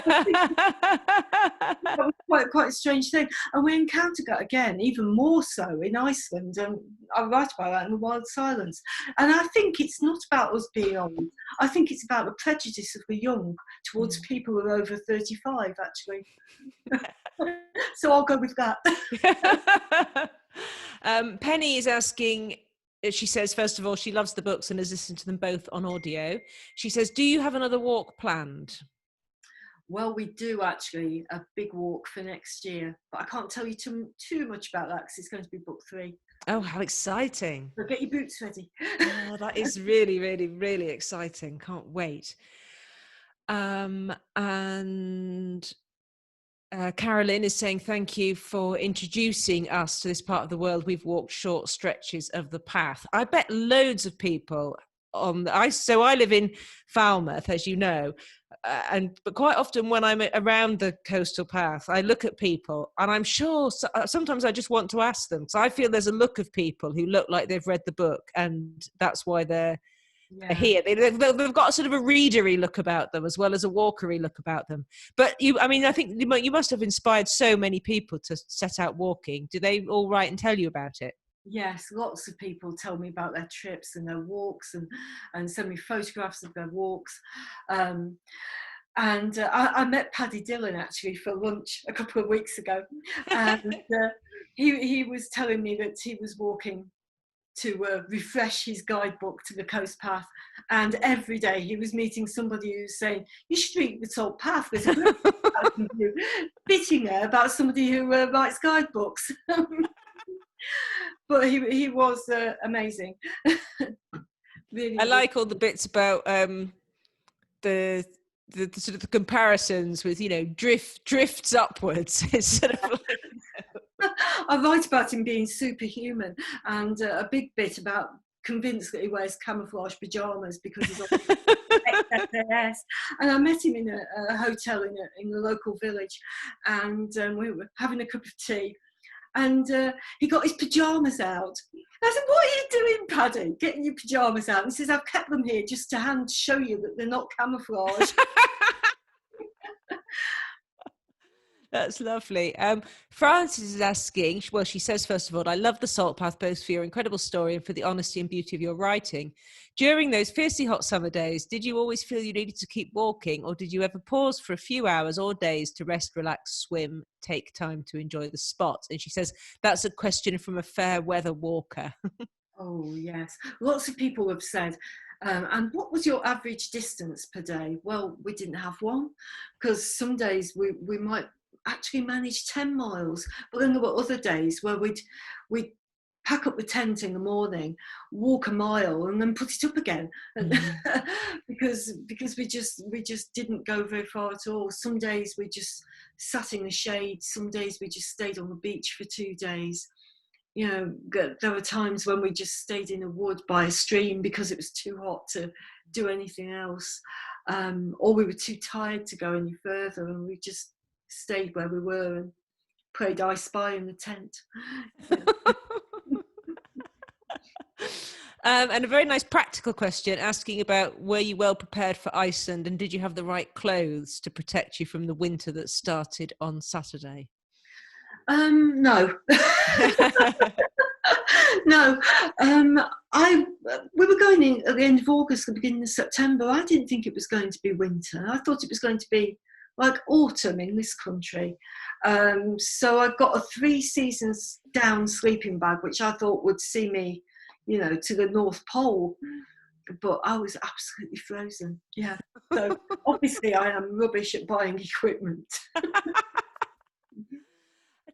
was quite a strange thing, and we encountered that again, even more so in Iceland. And I write about that in The Wild Silence. And I think it's not about us being old. I think it's about the prejudice of the young towards people who are over 35, actually. So I'll go with that. Penny is asking, she says, first of all, she loves the books and has listened to them both on audio. She says, do you have another walk planned? Well, we do actually, a big walk for next year, but I can't tell you too much about that because it's going to be book 3. Oh, how exciting. So get your boots ready. Oh, that is really, really, really exciting. Can't wait. And Carolyn is saying, thank you for introducing us to this part of the world. We've walked short stretches of the path. I bet loads of people so I live in Falmouth, as you know, but quite often when I'm around the coastal path, I look at people and I'm sure sometimes I just want to ask them. So I feel there's a look of people who look like they've read the book, and that's why they're here. They've got sort of a readery look about them as well as a walkery look about them. But I think you must have inspired so many people to set out walking. Do they all write and tell you about it? Yes, lots of people tell me about their trips and their walks and send me photographs of their walks. And I met Paddy Dillon actually for lunch a couple of weeks ago. And he was telling me that he was walking to refresh his guidebook to the coast path, and every day he was meeting somebody who's saying, you should read the Salt Path, there's a great bitting there about somebody who writes guidebooks. But he was amazing. Really, I like all the bits about the sort of the comparisons with drifts upwards. It's sort of like, I write about him being superhuman, and a big bit about convinced that he wears camouflage pajamas because he's on XSS. And I met him in a hotel in the local village, and we were having a cup of tea, and he got his pajamas out. I said, what are you doing, Paddy, getting your pajamas out? And he says, I've kept them here just to show you that they're not camouflage. That's lovely. Frances is asking, well, she says, first of all, I love the Salt Path, both for your incredible story and for the honesty and beauty of your writing. During those fiercely hot summer days, did you always feel you needed to keep walking, or did you ever pause for a few hours or days to rest, relax, swim, take time to enjoy the spot? And she says, that's a question from a fair weather walker. Oh, yes. Lots of people have said, and what was your average distance per day? Well, we didn't have one, because some days we might actually manage 10 miles, but then there were other days where we'd pack up the tent in the morning, walk a mile, and then put it up again. because we just didn't go very far at all. Some days we just sat in the shade, some days we just stayed on the beach for 2 days. There were times when we just stayed in a wood by a stream because it was too hot to do anything else, or we were too tired to go any further, and we just stayed where we were and played I Spy in the tent. And a very nice practical question asking about, were you well prepared for Iceland, and did you have the right clothes to protect you from the winter that started on Saturday? No. No, we were going in at the end of August, the beginning of September. I didn't think it was going to be winter. I thought it was going to be like autumn in this country. So I got a 3 seasons down sleeping bag, which I thought would see me, to the North Pole. But I was absolutely frozen. Yeah. So obviously I am rubbish at buying equipment.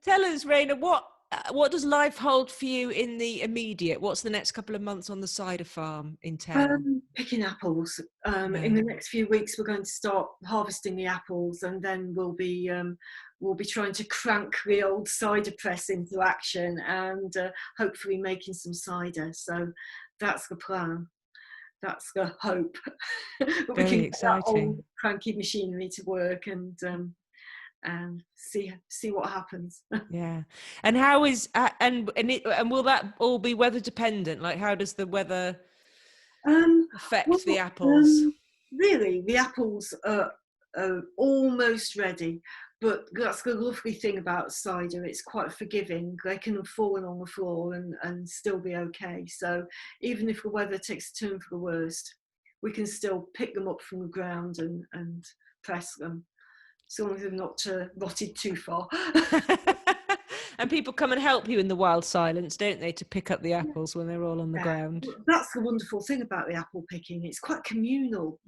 Tell us, Raynor, what does life hold for you in the immediate? What's the next couple of months on the cider farm in town? Picking apples. In the next few weeks, we're going to start harvesting the apples, and then we'll be trying to crank the old cider press into action, and hopefully making some cider. So that's the plan. That's the hope. But we can get that old cranky machinery to work and see what happens. Yeah. And how is and will that all be weather dependent? Like, how does the weather affect the apples? Really, the apples are almost ready, but that's the lovely thing about cider. It's quite forgiving. They can have fallen on the floor and still be okay. So even if the weather takes a turn for the worst, we can still pick them up from the ground and press them, as long as they're not rotted too far. And people come and help you in the wild silence, don't they, to pick up the apples when they're all on the ground? That's the wonderful thing about the apple picking. It's quite communal,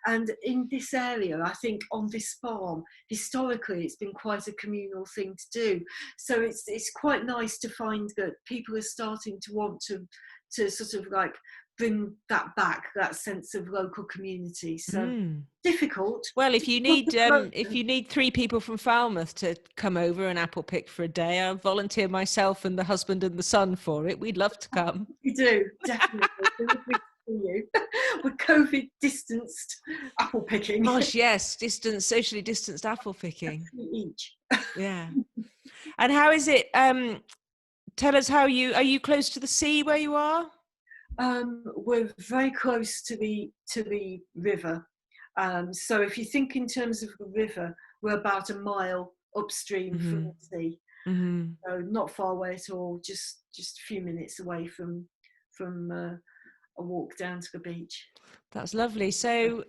And in this area, I think on this farm, historically, it's been quite a communal thing to do. So it's quite nice to find that people are starting to want to sort of like bring that back, that sense of local community. So difficult. Well, if you need 3 people from Falmouth to come over and apple pick for a day, I'll volunteer myself and the husband and the son for it. We'd love to come. We do, definitely. You. We're COVID distanced apple picking. Gosh, yes, socially distanced apple picking. Each. Yeah. And how is it? Tell us are you close to the sea where you are? We're very close to the river. So if you think in terms of the river, we're about a mile upstream from the sea. Mm-hmm. So not far away at all, just a few minutes away from a walk down to the beach. That's lovely. So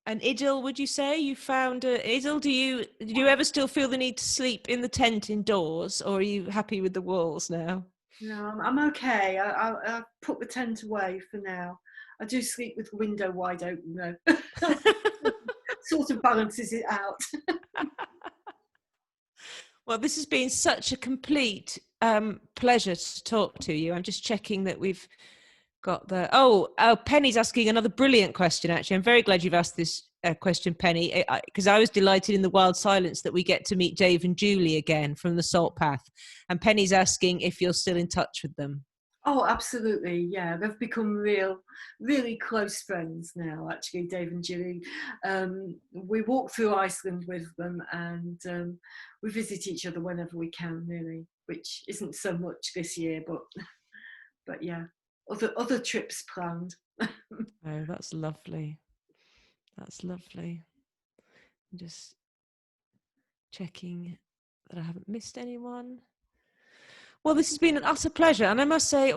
an idyll, would you say? You found an idyll? Do you ever still feel the need to sleep in the tent indoors, or are you happy with the walls now? No, I'm okay. I put the tent away for now. I do sleep with the window wide open though. Sort of balances it out. Well, this has been such a complete pleasure to talk to you. I'm just checking that we've got Penny's asking another brilliant question, actually. I'm very glad you've asked this question, Penny, because I was delighted in the wild silence that we get to meet Dave and Julie again from the Salt Path. And Penny's asking if you're still in touch with them. Oh, absolutely. Yeah, they've become really close friends now, actually, Dave and Julie. We walk through Iceland with them, and we visit each other whenever we can, really, which isn't so much this year, but yeah, other trips planned. Oh, that's lovely. That's lovely. I'm just checking that I haven't missed anyone. Well, this has been an utter pleasure. And I must say,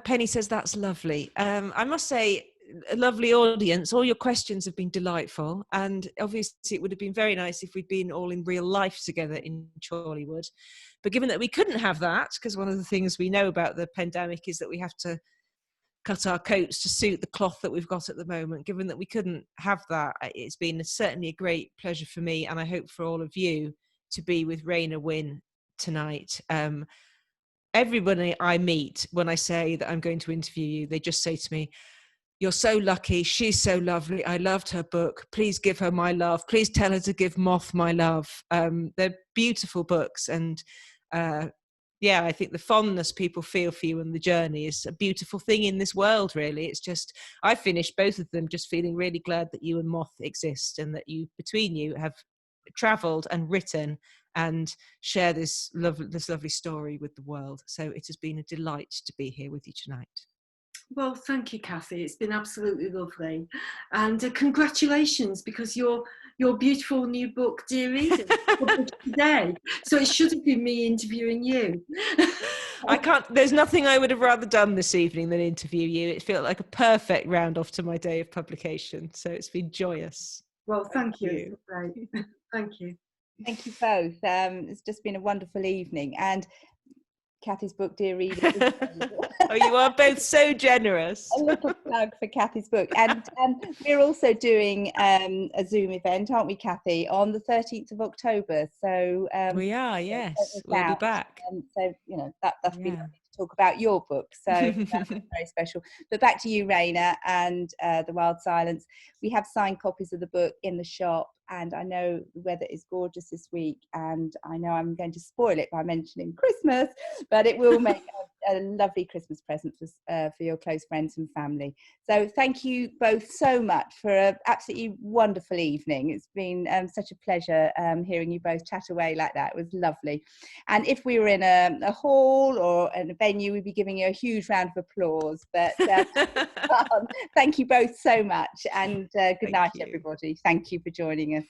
Penny says that's lovely. I must say, a lovely audience. All your questions have been delightful. And obviously, it would have been very nice if we'd been all in real life together in Chorleywood. But given that we couldn't have that, because one of the things we know about the pandemic is that we have to cut our coats to suit the cloth that we've got at the moment. Given that we couldn't have that, it's been certainly a great pleasure for me, and I hope for all of you, to be with Raynor Winn tonight. Everybody I meet, when I say that I'm going to interview you, they just say to me, "You're so lucky, she's so lovely, I loved her book, please give her my love, please tell her to give Moth my love." They're beautiful books, and I think the fondness people feel for you and the journey is a beautiful thing in this world, really. It's just, I finished both of them just feeling really glad that you and Moth exist, and that you, between you, have travelled and written and share this lovely story with the world. So it has been a delight to be here with you tonight. Well, thank you, Kathy. It's been absolutely lovely, and congratulations, because your beautiful new book, Dear Reader, is published today. So it should have been me interviewing you. I can't, there's nothing I would have rather done this evening than interview you. It felt like a perfect round off to my day of publication. So it's been joyous. Well, thank you. It's been great. Thank you. Thank you both. It's just been a wonderful evening. And Kathy's book, Dear Reader. Oh, you are both so generous. A little plug for Kathy's book. And we're also doing a Zoom event, aren't we, Kathy, on the 13th of October. So we are, yes. We'll be back. So, you know, that'll be lovely to talk about your book. So that's very special. But back to you, Raynor, and The Wild Silence. We have signed copies of the book in the shop. And I know the weather is gorgeous this week, and I know I'm going to spoil it by mentioning Christmas, but it will make a lovely Christmas present for your close friends and family. So thank you both so much for an absolutely wonderful evening. It's been such a pleasure hearing you both chat away like that. It was lovely. And if we were in a hall or in a venue, we'd be giving you a huge round of applause. But thank you both so much, and good night, everybody. Thank you for joining us.